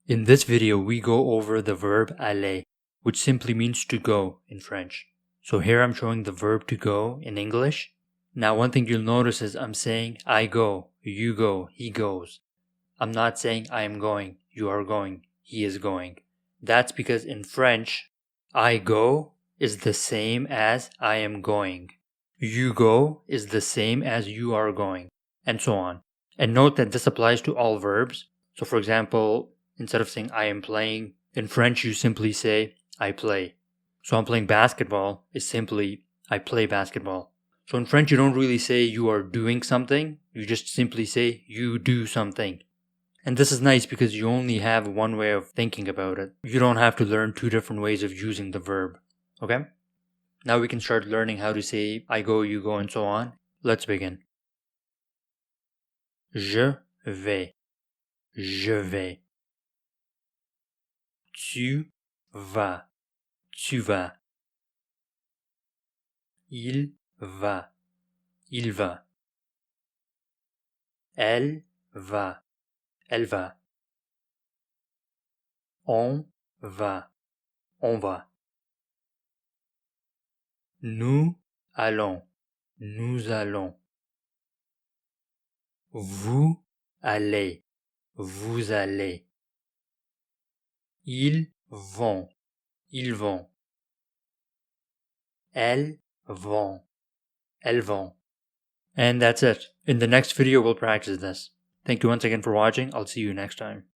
In this video, we go over the verb aller, which simply means to go in French. So here I'm showing the verb to go in English. Now one thing you'll notice is I'm saying I go, you go, he goes. I'm not saying I am going, you are going, he is going. That's because in French, I go is the same as I am going. You go is the same as you are going, and so on. And note that this applies to all verbs. So for example, instead of saying I am playing, in French you simply say I play. So I'm playing basketball is simply I play basketball. So in French you don't really say you are doing something, you just simply say you do something. And this is nice because you only have one way of thinking about it. You don't have to learn two different ways of using the verb. Okay? Now we can start learning how to say I go, you go, and so on. Let's begin. Je vais. Je vais. Tu vas. Tu vas. Il va. Il va. Elle va. Elle va. On va. On va. Nous allons. Nous allons. Vous allez. Vous allez. Ils vont. Ils vont. Elles vont. Elles vont. And that's it. In the next video, we'll practice this. Thank you once again for watching. I'll see you next time.